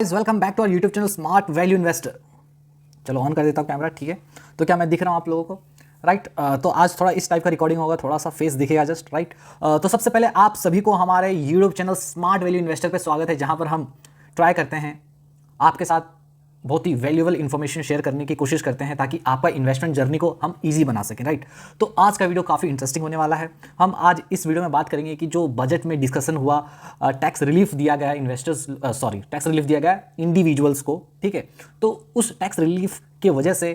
Guys, welcome back to our YouTube channel Smart Value Investor. चलो on कर देता हूँ कैमरा, ठीक है। तो क्या मैं दिख रहा हूँ आप लोगों को? राइट। तो आज थोड़ा इस टाइप का रिकॉर्डिंग होगा, थोड़ा सा फेस दिखेगा जस्ट, राइट। तो सबसे पहले आप सभी को हमारे YouTube channel Smart Value investor पे स्वागत है, जहाँ पर हम ट्राई करते हैं आपके साथ बहुत ही वैल्यूएबल इन्फॉर्मेशन शेयर करने की कोशिश करते हैं ताकि आपका इन्वेस्टमेंट जर्नी को हम इजी बना सकें, राइट। तो आज का वीडियो काफ़ी इंटरेस्टिंग होने वाला है। हम आज इस वीडियो में बात करेंगे कि जो बजट में डिस्कशन हुआ, टैक्स रिलीफ दिया गया टैक्स रिलीफ दिया गया इंडिविजुअल्स को, ठीक है। तो उस टैक्स रिलीफ की वजह से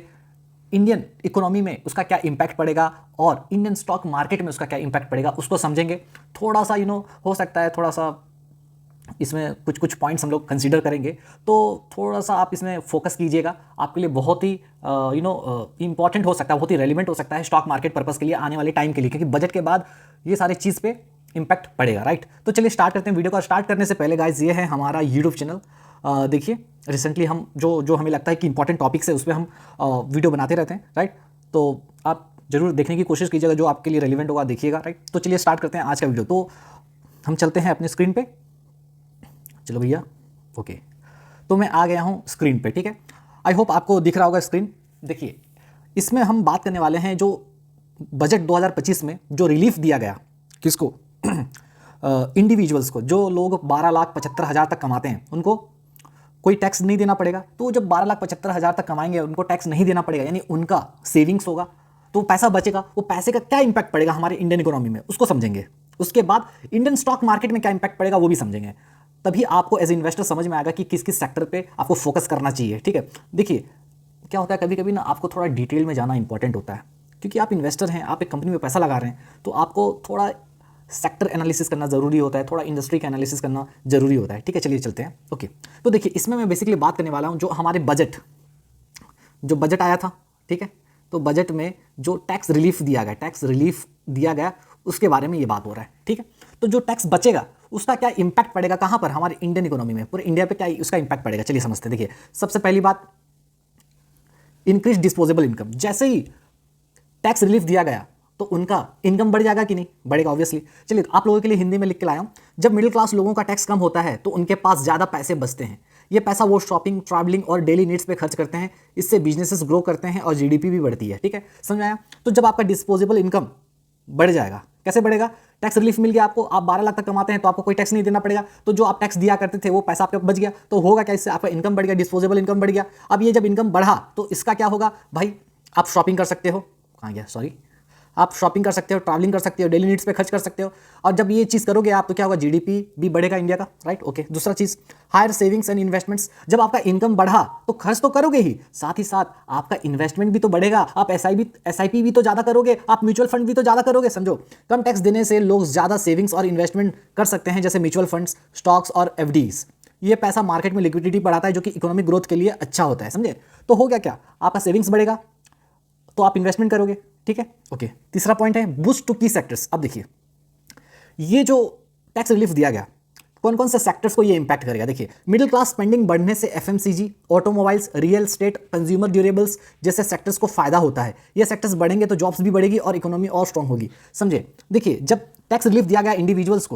इंडियन इकोनॉमी में उसका क्या इंपैक्ट पड़ेगा और इंडियन स्टॉक मार्केट में उसका क्या इंपैक्ट पड़ेगा, उसको समझेंगे। थोड़ा सा हो सकता है थोड़ा सा इसमें कुछ पॉइंट्स हम लोग कंसीडर करेंगे, तो थोड़ा सा आप इसमें फोकस कीजिएगा। आपके लिए बहुत ही इंपॉर्टेंट हो सकता है, बहुत ही रेलिवेंट हो सकता है स्टॉक मार्केट पर्पस के लिए आने वाले टाइम के लिए, क्योंकि बजट के बाद ये सारे चीज़ पे इंपैक्ट पड़ेगा, राइट। तो चलिए स्टार्ट करते हैं वीडियो को। स्टार्ट करने से पहले गाइज, ये है हमारा यूट्यूब चैनल। देखिए रिसेंटली हम जो हमें लगता है कि इंपॉर्टेंट टॉपिक्स है उस पर हम वीडियो बनाते रहते हैं, राइट। तो आप जरूर देखने की कोशिश कीजिएगा, जो आपके लिए रेलिवेंट होगा देखिएगा, राइट। तो चलिए स्टार्ट करते हैं आज का वीडियो। तो हम चलते हैं अपने स्क्रीन पे। चलो भैया, ओके। तो मैं आ गया हूँ स्क्रीन पे, ठीक है। आई होप आपको दिख रहा होगा स्क्रीन। देखिए, इसमें हम बात करने वाले हैं जो बजट 2025 में जो रिलीफ दिया गया, किसको? इंडिविजुअल्स को। जो लोग 12,75,000 तक कमाते हैं उनको कोई टैक्स नहीं देना पड़ेगा। तो जब 12,75,000 तक कमाएंगे उनको टैक्स नहीं देना पड़ेगा, यानी उनका सेविंग्स होगा, तो पैसा बचेगा। वो पैसे का क्या इंपैक्ट पड़ेगा हमारे इंडियन इकोनॉमी में, उसको समझेंगे। उसके बाद इंडियन स्टॉक मार्केट में क्या इंपैक्ट पड़ेगा वो भी समझेंगे। तभी आपको एज इन्वेस्टर समझ में आएगा कि किस किस सेक्टर पे आपको फोकस करना चाहिए, ठीक है। देखिए क्या होता है, कभी कभी ना आपको थोड़ा डिटेल में जाना इंपॉर्टेंट होता है, क्योंकि आप इन्वेस्टर हैं, आप एक कंपनी में पैसा लगा रहे हैं, तो आपको थोड़ा सेक्टर एनालिसिस करना जरूरी होता है, थोड़ा इंडस्ट्री का एनालिसिस करना जरूरी होता है, ठीक है। चलिए चलते हैं, ओके। तो देखिए, इसमें मैं बेसिकली बात करने वाला हूँ जो हमारे बजट आया था, ठीक है। तो बजट में जो टैक्स रिलीफ दिया गया उसके बारे में ये बात हो रहा है, ठीक है। तो जो टैक्स बचेगा उसका क्या इंपैक्ट पड़ेगा, कहां पर? हमारे इंडियन इकोनॉमी में, पूरे इंडिया पे क्या उसका इंपैक्ट पड़ेगा, चलिए समझते हैं। देखिए, सबसे पहली बात, इंक्रीज डिस्पोजेबल इनकम। जैसे ही टैक्स रिलीफ दिया गया तो उनका इनकम बढ़ जाएगा कि नहीं? बढ़ेगा ऑब्वियसली। चलिए आप लोगों के लिए हिंदी में लिख के लाया हूं। जब मिडिल क्लास लोगों का टैक्स कम होता है तो उनके पास ज्यादा पैसे बचते हैं। ये पैसा वो शॉपिंग, ट्रैवलिंग और डेली नीड्स पे खर्च करते हैं। इससे बिजनेसेस ग्रो करते हैं और जीडीपी भी बढ़ती है, ठीक है। समझ आया? तो जब आपका डिस्पोजेबल इनकम बढ़ जाएगा, कैसे बढ़ेगा? टैक्स रिलीफ मिल गया आपको, आप 12 लाख तक कमाते हैं तो आपको कोई टैक्स नहीं देना पड़ेगा। तो जो आप टैक्स दिया करते थे वो पैसा आपके बच गया, तो होगा क्या? इससे आपका इनकम बढ़ गया, डिस्पोजेबल इनकम बढ़ गया। अब ये जब इनकम बढ़ा तो इसका क्या होगा भाई? आप शॉपिंग कर सकते हो, कहाँ गया, सॉरी, आप शॉपिंग कर सकते हो, ट्रैवलिंग कर सकते हो, डेली नीड्स पे खर्च कर सकते हो। और जब ये चीज़ करोगे आप तो क्या होगा? जीडीपी भी बढ़ेगा इंडिया का, राइट, ओके। दूसरा चीज़, हायर सेविंग्स एंड इन्वेस्टमेंट्स। जब आपका इनकम बढ़ा तो खर्च तो करोगे ही, साथ ही साथ आपका इन्वेस्टमेंट भी तो बढ़ेगा। आप एसआईपी भी तो ज़्यादा करोगे, आप म्यूचुअल फंड भी तो ज़्यादा करोगे। समझो, कम टैक्स देने से लोग ज़्यादा सेविंग्स और इन्वेस्टमेंट कर सकते हैं, जैसे म्यूचुअल फंड्स, स्टॉक्स और एफडीज। ये पैसा मार्केट में लिक्विडिटी बढ़ाता है, जो कि इकोनॉमिक ग्रोथ के लिए अच्छा होता है, समझे। तो हो गया क्या? आपका सेविंग्स बढ़ेगा तो आप इन्वेस्टमेंट करोगे, ठीक है, ओके। तीसरा पॉइंट है बूस्ट टू की सेक्टर्स। अब देखिए, ये जो टैक्स रिलीफ दिया गया, कौन कौन से सेक्टर्स को ये इंपैक्ट करेगा? देखिए, मिडिल क्लास स्पेंडिंग बढ़ने से FMCG, automobiles, real estate, consumer durables जैसे सेक्टर्स को फायदा होता है। ये सेक्टर्स बढ़ेंगे तो जॉब्स भी बढ़ेगी और इकोनॉमी और स्ट्रांग होगी, समझे। देखिए, जब टैक्स रिलीफ दिया गया इंडिविजुअल्स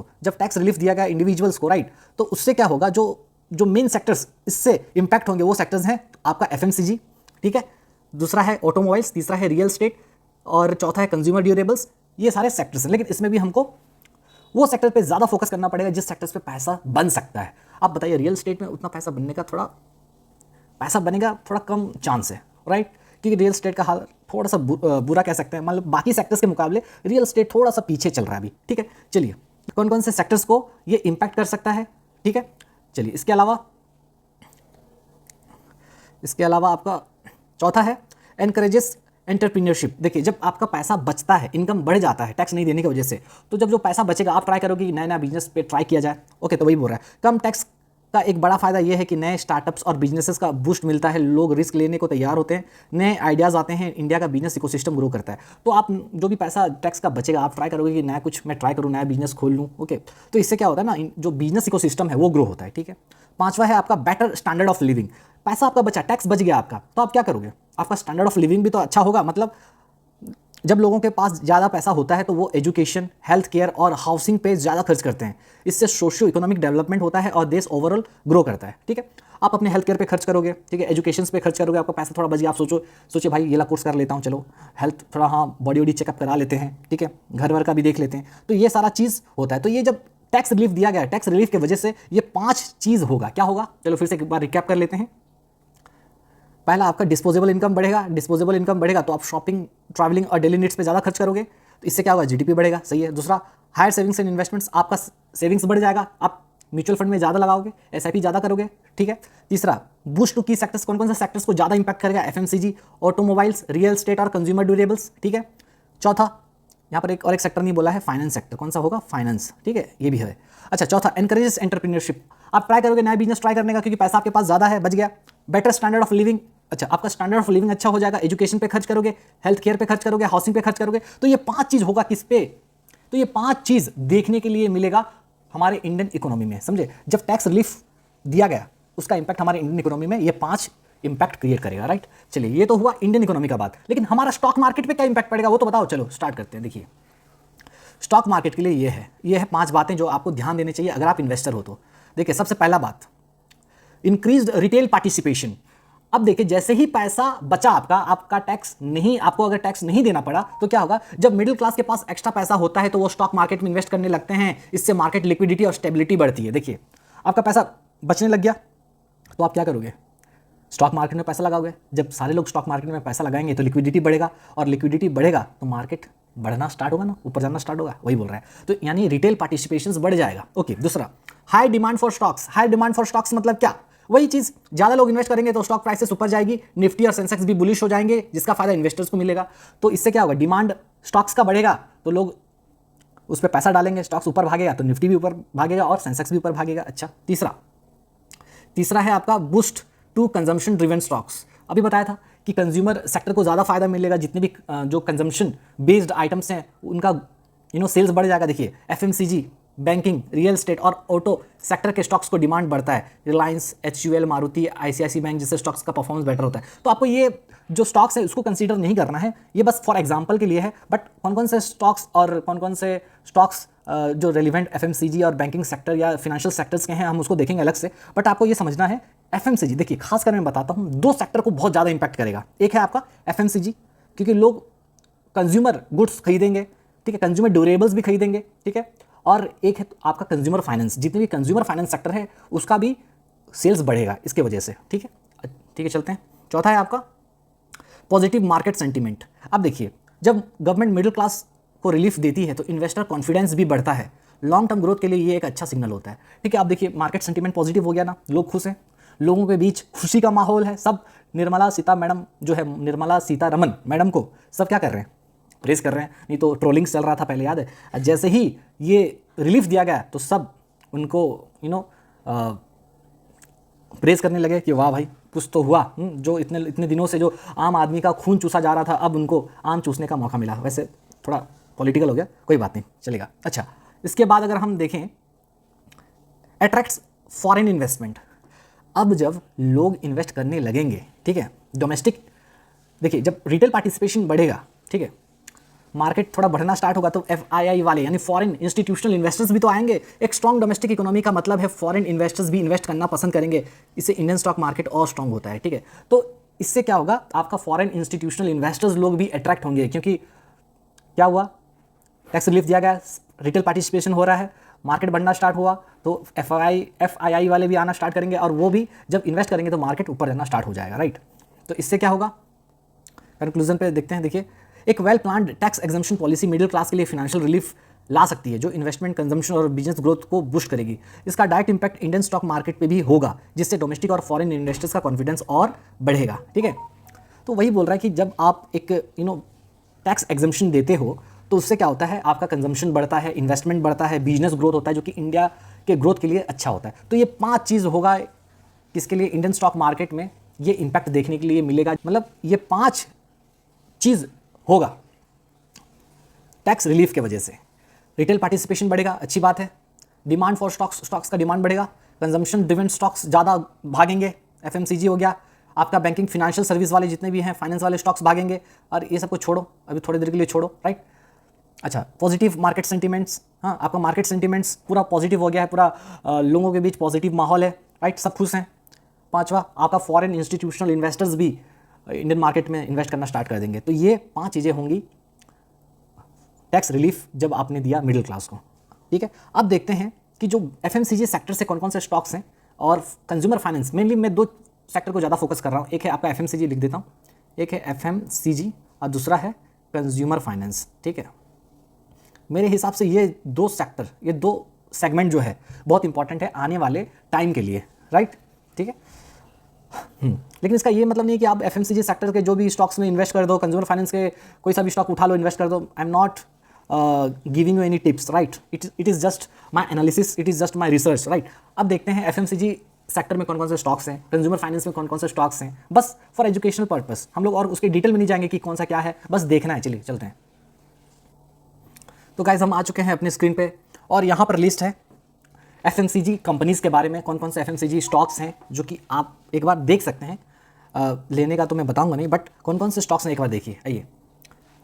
को, राइट, तो उससे क्या होगा? जो मेन सेक्टर्स इससे इंपैक्ट होंगे वो सेक्टर्स हैं आपका एफएमसीजी, ठीक है, दूसरा है ऑटोमोबाइल्स, तीसरा है रियल एस्टेट और चौथा है कंज्यूमर ड्यूरेबल्स। ये सारे सेक्टर्स हैं, लेकिन इसमें भी हमको वो सेक्टर पे ज्यादा फोकस करना पड़ेगा जिस सेक्टर्स पे पैसा बन सकता है। आप बताइए, रियल एस्टेट में उतना पैसा बनने का पैसा बनेगा थोड़ा कम चांस है, राइट, क्योंकि रियल एस्टेट का हाल थोड़ा सा बुरा कह सकते हैं। मतलब बाकी सेक्टर्स के मुकाबले रियल एस्टेट थोड़ा सा पीछे चल रहा है अभी, ठीक है। चलिए, कौन कौन से सेक्टर्स को ये इंपैक्ट कर सकता है, ठीक है। चलिए, इसके अलावा आपका चौथा है एनकरेजेस एंटरप्रेन्योरशिप। देखिए, जब आपका पैसा बचता है, इनकम बढ़ जाता है टैक्स नहीं देने की वजह से, तो जब जो पैसा बचेगा आप ट्राई करोगे कि नया नया बिजनेस पे ट्राई किया जाए, ओके। तो वही बोल रहा है, कम टैक्स का एक बड़ा फायदा यह है कि नए स्टार्टअप्स और बिजनेसेस का बूस्ट मिलता है। लोग रिस्क लेने को तैयार होते हैं, नए आइडियाज़ आते हैं, इंडिया का बिजनेस इकोसिस्टम ग्रो करता है। तो आप जो भी पैसा टैक्स का बचेगा आप ट्राई करोगे कि नया कुछ मैं ट्राई करूँ, नया बिजनेस खोल लूँ, ओके। तो इससे क्या होता है ना, जो बिजनेस इकोसिस्टम है वो ग्रो होता है, ठीक है। पांचवा है आपका बेटर स्टैंडर्ड ऑफ लिविंग। पैसा आपका बचा, टैक्स बच गया आपका, तो आप क्या करोगे? आपका स्टैंडर्ड ऑफ लिविंग भी तो अच्छा होगा। मतलब जब लोगों के पास ज़्यादा पैसा होता है तो वो एजुकेशन, हेल्थ केयर और हाउसिंग पे ज़्यादा खर्च करते हैं। इससे सोशियो इकोनॉमिक डेवलपमेंट होता है और देश ओवरऑल ग्रो करता है, ठीक है। आप अपने हेल्थ केयर पे खर्च करोगे, ठीक है, एजुकेशन पे खर्च करोगे, आपका पैसा थोड़ा बच गया, आप सोचे भाई ये ला कोर्स कर लेता हूँ, चलो हेल्थ थोड़ा हाँ बॉडी वॉडी चेकअप करा लेते हैं, ठीक है, घर वर का भी देख लेते हैं, तो ये सारा चीज़ होता है। तो ये जब टैक्स रिलीफ दिया गया है, टैक्स रिलीफ की वजह से ये 5 चीज़ होगा। क्या होगा, चलो फिर से एक बार रिकैप कर लेते हैं। पहला आपका डिस्पोजेबल इनकम बढ़ेगा, डिस्पोजेबल इनकम बढ़ेगा तो आप शॉपिंग, ट्रैवलिंग और डेली नीड्स पे ज़्यादा खर्च करोगे, तो इससे क्या होगा, जीडीपी बढ़ेगा, सही है। दूसरा, हायर सेविंग्स एंड इन्वेस्टमेंट्स, आपका सेविंग्स बढ़ जाएगा, आप म्यूचुअल फंड में ज़्यादा लगाओगे, एसआईपी ज़्यादा करोगे, ठीक है। तीसरा, बूस्ट टू की सेक्टर्स, कौन कौन से सेक्टर्स को ज़्यादा इंपैक्ट करेगा, एफएमसीजी, ऑटोमोबाइल्स, रियल एस्टेट और कंज्यूमर ड्यूरेबल्स, ठीक है। चौथा, यहाँ पर एक सेक्टर नहीं बोला है, फाइनेंस सेक्टर, कौन सा होगा, फाइनेंस, ठीक है, ये भी है। अच्छा, चौथा, एनकरेजेस एंटरप्रेन्योरशिप, आप ट्राई करोगे नया बिजनेस ट्राई करने का, क्योंकि पैसा आपके पास ज़्यादा है, बच गया। बेटर स्टैंडर्ड ऑफ लिविंग, अच्छा आपका स्टैंडर्ड ऑफ लिविंग अच्छा हो जाएगा, एजुकेशन पे खर्च करोगे, हेल्थ केयर पे खर्च करोगे, हाउसिंग पे खर्च करोगे, तो ये 5 चीज़ होगा किस पे, तो ये 5 चीज़ देखने के लिए मिलेगा हमारे इंडियन इकोनॉमी में, समझे। जब टैक्स रिलीफ दिया गया उसका इंपैक्ट हमारे इंडियन इकोनॉमी में ये 5 इंपैक्ट क्रिएट करेगा, राइट। चलिए ये तो हुआ इंडियन इकोनॉमी का बात, लेकिन हमारा स्टॉक मार्केट पे क्या इंपैक्ट पड़ेगा वो तो बताओ। चलो स्टार्ट करते हैं। देखिए स्टॉक मार्केट के लिए ये है 5 बातें जो आपको ध्यान देनी चाहिए अगर आप इन्वेस्टर हो तो। देखिए सबसे पहला बात, इंक्रीज्ड रिटेल पार्टिसिपेशन। अब देखिए जैसे ही पैसा बचा आपका टैक्स नहीं, आपको अगर टैक्स नहीं देना पड़ा तो क्या होगा, जब मिडिल क्लास के पास एक्स्ट्रा पैसा होता है तो वो स्टॉक मार्केट में इन्वेस्ट करने लगते हैं, इससे मार्केट लिक्विडिटी और स्टेबिलिटी बढ़ती है। देखिए आपका पैसा बचने लग गया तो आप क्या करोगे, स्टॉक मार्केट में पैसा लगाओगे। जब सारे लोग स्टॉक मार्केट में पैसा लगाएंगे तो लिक्विडिटी बढ़ेगा, और लिक्विडिटी बढ़ेगा तो मार्केट बढ़ना स्टार्ट होगा ना, ऊपर जाना स्टार्ट होगा, वही बोल रहा है। तो यानी रिटेल पार्टिसिपेशन बढ़ जाएगा। ओके, दूसरा, high demand for stocks. High demand for stocks मतलब क्या, वही चीज, ज्यादा लोग इन्वेस्ट करेंगे तो स्टॉक प्राइसेस ऊपर जाएगी, निफ्टी और सेंसेक्स भी बुलिश हो जाएंगे, जिसका फायदा इन्वेस्टर्स को मिलेगा। तो इससे क्या होगा, डिमांड स्टॉक्स का बढ़ेगा तो लोग उस पर पैसा डालेंगे, स्टॉक्स ऊपर भागेगा तो निफ्टी भी ऊपर भागेगा और सेंसेक्स भी ऊपर भागेगा। अच्छा, तीसरा है आपका boost to consumption driven stocks. अभी बताया था कि कंज्यूमर सेक्टर को ज़्यादा फायदा मिलेगा, जितने भी जो कंजम्पशन बेस्ड आइटम्स हैं उनका सेल्स बढ़ जाएगा। देखिए एफएमसीजी, बैंकिंग, रियल एस्टेट और ऑटो सेक्टर के स्टॉक्स को डिमांड बढ़ता है। Reliance, HUL, Maruti, ICICI bank जैसे स्टॉक्स का परफॉर्मेंस बेटर होता है। तो आपको ये जो स्टॉक्स है उसको कंसीडर नहीं करना है, ये बस फॉर एग्जांपल के लिए है। बट कौन कौन से स्टॉक्स और कौन कौन से स्टॉक्स जो रेलिवेंट एफएमसीजी और बैंकिंग सेक्टर या फिनेंशियल सेक्टर्स के हैं हम उसको देखेंगे अलग से। बट आपको ये समझना है एफएमसीजी, देखिए खासकर मैं बताता हूँ 2 सेक्टर को बहुत ज़्यादा इंपैक्ट करेगा। एक है आपका एफएमसीजी, क्योंकि लोग कंज्यूमर गुड्स खरीदेंगे, ठीक है, कंज्यूमर ड्यूरेबल्स भी खरीदेंगे, ठीक है। और एक है आपका कंज्यूमर फाइनेंस, जितने भी कंज्यूमर फाइनेंस सेक्टर है उसका भी सेल्स बढ़ेगा इसके वजह से, ठीक है। चलते हैं, चौथा है आपका पॉजिटिव मार्केट सेंटीमेंट। अब देखिए जब गवर्नमेंट मिडिल क्लास को रिलीफ देती है तो इन्वेस्टर कॉन्फिडेंस भी बढ़ता है, लॉन्ग टर्म ग्रोथ के लिए ये एक अच्छा सिग्नल होता है, ठीक है। आप देखिए मार्केट सेंटीमेंट पॉजिटिव हो गया ना, लोग खुश हैं, लोगों के बीच खुशी का माहौल है, सब निर्मला सीतारमण मैडम को सब क्या कर रहे हैं, प्रेस कर रहे हैं। नहीं तो ट्रोलिंग चल रहा था पहले, याद है, जैसे ही ये रिलीफ दिया गया तो सब उनको प्रेस करने लगे कि वाह भाई कुछ तो हुआ। जो इतने दिनों से जो आम आदमी का खून चूसा जा रहा था अब उनको आम चूसने का मौका मिला। वैसे थोड़ा पॉलिटिकल हो गया, कोई बात नहीं, चलेगा। अच्छा, इसके बाद अगर हम देखें अट्रैक्ट्स फॉरेन इन्वेस्टमेंट। अब जब लोग इन्वेस्ट करने लगेंगे, ठीक है, डोमेस्टिक, देखिए जब रिटेल पार्टिसिपेशन बढ़ेगा, ठीक है, मार्केट थोड़ा बढ़ना स्टार्ट होगा तो एफआईआई वाले यानी फॉरेन इंस्टीट्यूशनल इन्वेस्टर्स भी तो आएंगे। एक स्ट्रॉन्ग डोमेस्टिक इकोनॉमी का मतलब है फॉरेन इन्वेस्टर्स भी इन्वेस्ट करना पसंद करेंगे, इससे इंडियन स्टॉक मार्केट और स्ट्रॉन्ग होता है, ठीक है। तो इससे क्या होगा, आपका फॉरेन इंस्टीट्यूशनल इन्वेस्टर्स लोग भी अट्रैक्ट होंगे, क्योंकि क्या हुआ, टैक्स रिलीफ दिया गया, रिटेल पार्टिसिपेशन हो रहा है, मार्केट बढ़ना स्टार्ट हुआ तो एफआईआई वाले भी आना स्टार्ट करेंगे, और वो भी जब इन्वेस्ट करेंगे तो मार्केट ऊपर जाना स्टार्ट हो जाएगा, राइट। तो इससे क्या होगा, कंक्लूजन पे देखते हैं। देखिए एक well planned tax exemption policy middle class के लिए फाइनेंशियल रिलीफ ला सकती है, जो इन्वेस्टमेंट, कंजम्पशन और बिजनेस ग्रोथ को बूस्ट करेगी। इसका direct impact Indian stock market पे भी होगा, जिससे डोमेस्टिक और फॉरेन इन्वेस्टर्स का कॉन्फिडेंस और बढ़ेगा, ठीक है। तो वही बोल रहा है कि जब आप एक टैक्स एग्जम्पशन देते हो तो उससे क्या होता है, आपका कंजम्पशन बढ़ता है, इन्वेस्टमेंट बढ़ता है, बिजनेस ग्रोथ होता है, जो कि इंडिया के ग्रोथ के लिए अच्छा होता है। तो ये 5 चीज़ होगा किसके लिए, इंडियन स्टॉक मार्केट में ये इंपैक्ट देखने के लिए मिलेगा। मतलब ये 5 चीज़ होगा टैक्स रिलीफ के वजह से। रिटेल पार्टिसिपेशन बढ़ेगा, अच्छी बात है। डिमांड फॉर स्टॉक्स का डिमांड बढ़ेगा, कंजम्पशन ड्रिवन स्टॉक्स ज़्यादा भागेंगे, एफएमसीजी हो गया, आपका बैंकिंग, फाइनेंशियल सर्विस वाले जितने भी हैं, फाइनेंस वाले स्टॉक्स भागेंगे, और ये सब कुछ छोड़ो, अभी थोड़ी देर के लिए छोड़ो, राइट। अच्छा, पॉजिटिव मार्केट सेंटीमेंट्स, हाँ आपका मार्केट सेंटीमेंट्स पूरा पॉजिटिव हो गया है, पूरा लोगों के बीच पॉजिटिव माहौल है, राइट, सब खुश हैं। पांचवा, आपका फॉरेन इंस्टीट्यूशनल इन्वेस्टर्स भी इंडियन मार्केट में इन्वेस्ट करना स्टार्ट कर देंगे। तो ये 5 चीज़ें होंगी टैक्स रिलीफ जब आपने दिया मिडिल क्लास को, ठीक है। अब देखते हैं कि जो एफएमसीजी सेक्टर से कौन कौन से स्टॉक्स हैं और कंज्यूमर फाइनेंस, मेनली मैं 2 सेक्टर को ज़्यादा फोकस कर रहा हूँ। एक है आपका एफएमसीजी, लिख देता हूँ, एक है एफएमसीजी और दूसरा है कंज्यूमर फाइनेंस, ठीक है। मेरे हिसाब से ये 2 सेक्टर, ये 2 सेगमेंट जो है बहुत इंपॉर्टेंट है आने वाले टाइम के लिए, राइट, ठीक है। लेकिन इसका ये मतलब नहीं कि आप एफएमसीजी सेक्टर के जो भी स्टॉक्स में इन्वेस्ट कर दो, कंज्यूमर फाइनेंस के कोई सा भी स्टॉक उठा लो, इन्वेस्ट कर दो। I am not giving you any tips, right, it is just my analysis, it is just my research, right. अब देखते हैं एफएमसीजी सेक्टर में कौन कौन से स्टॉक्स हैं, कंज्यूमर फाइनेंस में कौन कौन से स्टॉक्स हैं, बस फॉर एजुकेशनल पर्पस। हम लोग और उसके डिटेल में नहीं जाएंगे कि कौन सा क्या है, बस देखना है। चलिए चलते हैं। तो गाइस हम आ चुके हैं अपने स्क्रीन पे और यहाँ पर लिस्ट है एफएमसीजी कंपनीज़ के बारे में, कौन कौन से एफएमसीजी स्टॉक्स हैं जो कि आप एक बार देख सकते हैं। लेने का तो मैं बताऊंगा नहीं, बट कौन कौन से स्टॉक्स हैं एक बार देखिए। आइए,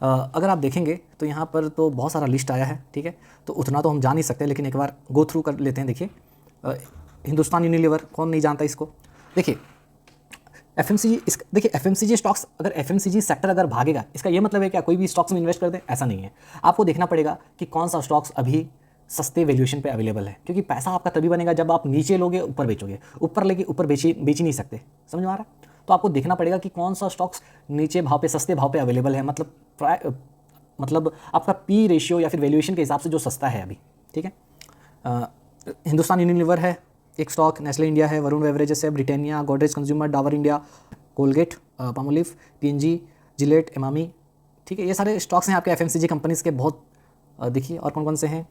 अगर आप देखेंगे तो यहाँ पर तो बहुत सारा लिस्ट आया है, ठीक है। तो उतना तो हम जान नहीं सकते, लेकिन एक बार गो थ्रू कर लेते हैं। देखिए, हिंदुस्तान यूनिलीवर, कौन नहीं जानता इसको। देखिए एफएमसीजी, देखिए एफएमसीजी स्टॉक्स, अगर एफएमसीजी सेक्टर अगर भागेगा, इसका ये मतलब है क्या कोई भी स्टॉक्स में इन्वेस्ट कर दें, ऐसा नहीं है। आपको देखना पड़ेगा कि कौन सा स्टॉक्स अभी सस्ते वैल्यूएशन पे अवेलेबल है, क्योंकि पैसा आपका तभी बनेगा जब आप नीचे लोगे ऊपर बेचोगे। ऊपर लेके ऊपर बेच ही नहीं सकते, समझ में आ रहा है। तो आपको देखना पड़ेगा कि कौन सा स्टॉक्स नीचे भाव पे, सस्ते भाव पे अवेलेबल है, मतलब आपका पी रेशियो या फिर वैल्यूएशन के हिसाब से जो सस्ता है अभी, ठीक है। हिंदुस्तान यूनिलीवर है एक स्टॉक, नेस्ले इंडिया है, वरुण बेवरेजेस है, Britannia, Godrej consumer, Dabur India, Colgate, Palmolive, PNG, Gillette, Emami, ठीक है। ये सारे स्टॉक्स हैं आपके एफएमसीजी कंपनीज़ के। बहुत देखिए और कौन कौन से हैं,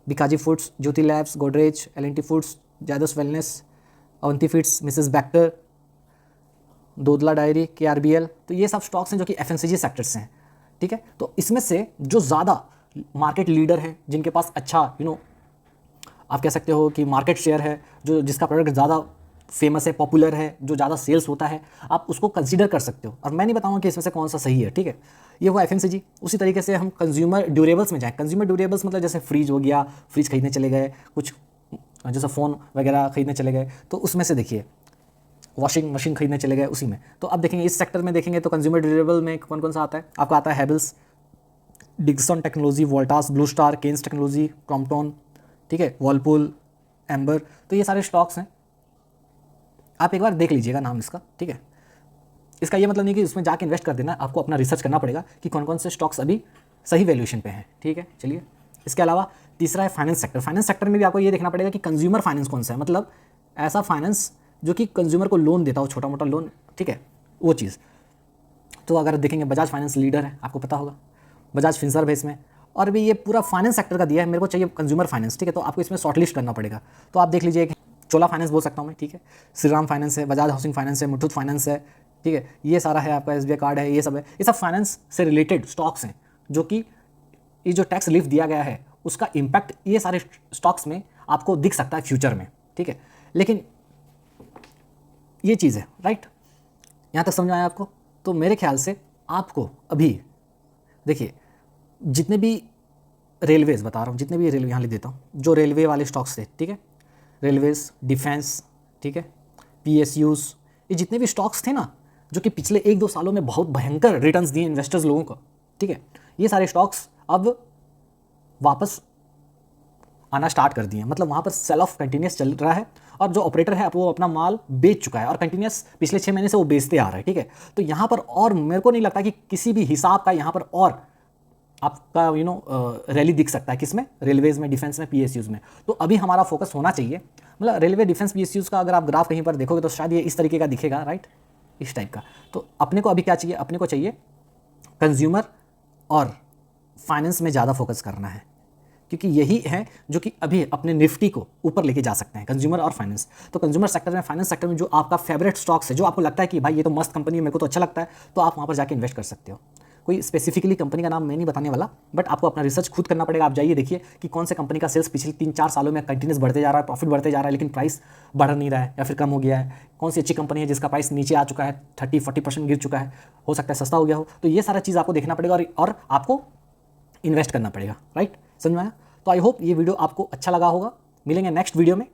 Bikaji foods, Jyothy labs, Godrej, L and T foods, Zydus wellness, Avanti feeds, Mrs Bector, Dodla dairy, KRBL. तो ये सब स्टॉक्स हैं जो कि एफएमसीजी सेक्टर से हैं, ठीक है। तो इसमें से जो ज़्यादा मार्केट लीडर हैं, जिनके पास अच्छा आप कह सकते हो कि मार्केट शेयर है, जो जिसका प्रोडक्ट ज़्यादा फेमस है, पॉपुलर है, जो ज़्यादा सेल्स होता है, आप उसको कंसीडर कर सकते हो। और मैं नहीं बताऊंगा कि इसमें से कौन सा सही है, ठीक है। ये हुआ एफएमसीजी। उसी तरीके से हम कंज्यूमर ड्यूरेबल्स में जाएँ। कंज्यूमर ड्यूरेबल्स मतलब जैसे फ्रिज हो गया, फ्रिज खरीदने चले गए, कुछ जैसे फ़ोन वगैरह खरीदने चले गए, तो उसमें से देखिए वॉशिंग मशीन खरीदने चले गए उसी में। तो अब देखेंगे इस सेक्टर में देखेंगे तो कंज्यूमर ड्यूरेबल में कौन कौन सा आता है। आपका आता है Havells, Dixon Technology, Voltas, Blue Star, Kaynes Technology, Crompton, ठीक है, वर्लपूल, एम्बर। तो ये सारे स्टॉक्स हैं, आप एक बार देख लीजिएगा नाम इसका, ठीक है। इसका ये मतलब नहीं कि उसमें जाके इन्वेस्ट कर देना, आपको अपना रिसर्च करना पड़ेगा कि कौन कौन से स्टॉक्स अभी सही वैल्यूएशन पे हैं, ठीक है। चलिए, इसके अलावा तीसरा है फाइनेंस सेक्टर। फाइनेंस सेक्टर में भी आपको ये देखना पड़ेगा कि कंज्यूमर फाइनेंस कौन सा है, मतलब ऐसा फाइनेंस जो कि कंज्यूमर को लोन देता हो, छोटा मोटा लोन, ठीक है, वो चीज़। तो अगर देखेंगे बजाज फाइनेंस लीडर है, आपको पता होगा, बजाज फिनसर्व है इसमें। और भी ये पूरा फाइनेंस सेक्टर का दिया है, मेरे को चाहिए कंज्यूमर फाइनेंस, ठीक है। तो आपको इसमें शॉर्टलिस्ट करना पड़ेगा। तो आप देख लीजिए कि चोला फाइनेंस बोल सकता हूँ मैं, ठीक है, श्रीराम फाइनेंस है, बजाज हाउसिंग फाइनेंस है, मुथूट फाइनेंस है, ठीक है। ये सारा है आपका, एसबीआई कार्ड है, ये सब है। ये सब फाइनेंस से रिलेटेड स्टॉक्स हैं जो कि ये जो टैक्स रिलीफ दिया गया है उसका इम्पैक्ट ये सारे स्टॉक्स में आपको दिख सकता है फ्यूचर में, ठीक है। लेकिन ये चीज़ है, राइट, यहाँ तक समझ आया आपको। तो मेरे ख्याल से आपको अभी देखिए जितने भी रेलवेज़ बता रहा हूँ, जितने भी रेलवे यहाँ लिख देता हूँ, जो रेलवे वाले स्टॉक्स थे, ठीक है, रेलवेज़, डिफेंस, ठीक है, पीएसयूज़, ये जितने भी स्टॉक्स थे ना जो कि पिछले 1-2 सालों में बहुत भयंकर रिटर्न्स दिए इन्वेस्टर्स लोगों को, ठीक है, ये सारे स्टॉक्स अब वापस आना स्टार्ट कर दिए हैं। मतलब वहाँ पर सेल ऑफ कंटिन्यूस चल रहा है और जो ऑपरेटर है वो अपना माल बेच चुका है और कंटिन्यूस पिछले 6 महीने से वो बेचते आ रहा है, ठीक है। तो यहाँ पर और मेरे को नहीं लगता कि किसी भी हिसाब का यहाँ पर और आपका रैली दिख सकता है, किसमें, रेलवेज़ में, डिफेंस में, पीएसयूज़ में। तो अभी हमारा फोकस होना चाहिए, मतलब रेलवे, डिफेंस, पीएसयूज़ का अगर आप ग्राफ कहीं पर देखोगे तो शायद ये इस तरीके का दिखेगा, राइट, इस टाइप का। तो अपने को अभी क्या चाहिए, अपने को चाहिए कंज्यूमर और फाइनेंस में ज़्यादा फोकस करना है, क्योंकि यही है जो कि अभी अपने निफ्टी को ऊपर लेके जा सकते हैं, कंज्यूमर और फाइनेंस। तो कंज्यूमर सेक्टर में, फाइनेंस सेक्टर में जो आपका फेवरेट स्टॉक्स है, जो आपको लगता है कि भाई ये तो मस्त कंपनी है, मेरे को तो अच्छा लगता है, तो आप वहाँ पर जाके इन्वेस्ट कर सकते हो। कोई स्पेसिफिकली कंपनी का नाम मैं नहीं बताने वाला, बट आपको अपना रिसर्च खुद करना पड़ेगा। आप जाइए देखिए कि कौन से कंपनी का सेल्स पिछले 3-4 सालों में कंटिन्यूस बढ़ते जा रहा है, प्रॉफिट बढ़ते जा रहा है, लेकिन प्राइस बढ़ नहीं रहा है या फिर कम हो गया है। कौन सी अच्छी कंपनी है जिसका प्राइस नीचे आ चुका है, 30-40% गिर चुका है, हो सकता है सस्ता हो गया हो। तो ये सारा चीज़ आपको देखना पड़ेगा और आपको इन्वेस्ट करना पड़ेगा, राइट, समझ में आया। तो आई होप ये वीडियो आपको अच्छा लगा होगा। मिलेंगे नेक्स्ट वीडियो में।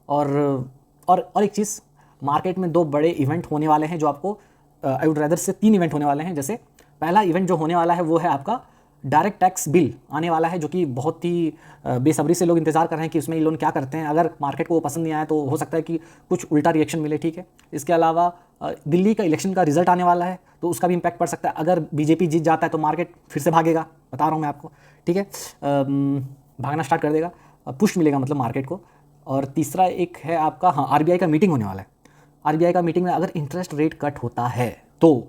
और एक चीज़, मार्केट में 2 बड़े इवेंट होने वाले हैं जो आपको आई वुड रेदर से 3 इवेंट होने वाले हैं। जैसे पहला इवेंट जो होने वाला है वो है आपका डायरेक्ट टैक्स बिल आने वाला है, जो कि बहुत ही बेसब्री से लोग इंतजार कर रहे हैं कि उसमें ये लोग क्या करते हैं। अगर मार्केट को वो पसंद नहीं आया तो हो सकता है कि कुछ उल्टा रिएक्शन मिले, ठीक है। इसके अलावा दिल्ली का इलेक्शन का रिजल्ट आने वाला है, तो उसका भी इम्पैक्ट पड़ सकता है। अगर बीजेपी जीत जाता है तो मार्केट फिर से भागेगा, बता रहा हूँ मैं आपको, ठीक है। भागना स्टार्ट कर देगा, पुश मिलेगा मतलब मार्केट को। और तीसरा एक है आपका, हाँ, आरबीआई का मीटिंग होने वाला है। आरबीआई का मीटिंग में अगर इंटरेस्ट रेट कट होता है तो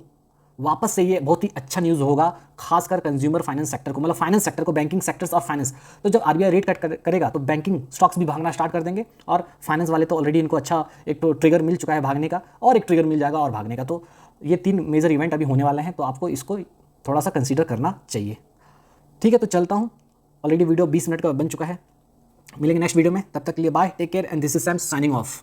वापस से ये बहुत ही अच्छा न्यूज़ होगा, खासकर कंज्यूमर फाइनेंस सेक्टर को, मतलब फाइनेंस सेक्टर को, बैंकिंग सेक्टर्स और फाइनेंस। तो जब आरबीआई रेट कट करेगा तो बैंकिंग स्टॉक्स भी भागना स्टार्ट कर देंगे, और फाइनेंस वाले तो ऑलरेडी इनको अच्छा एक तो ट्रिगर मिल चुका है भागने का, और एक ट्रिगर मिल जाएगा और भागने का। तो ये 3 मेजर इवेंट अभी होने वाले हैं, तो आपको इसको थोड़ा सा कंसीडर करना चाहिए, ठीक है। तो चलता हूँ, ऑलरेडी वीडियो 20 मिनट का बन चुका है। मिलेंगे नेक्स्ट वीडियो में, तब तक के लिए bye, take care and this is Sam signing of.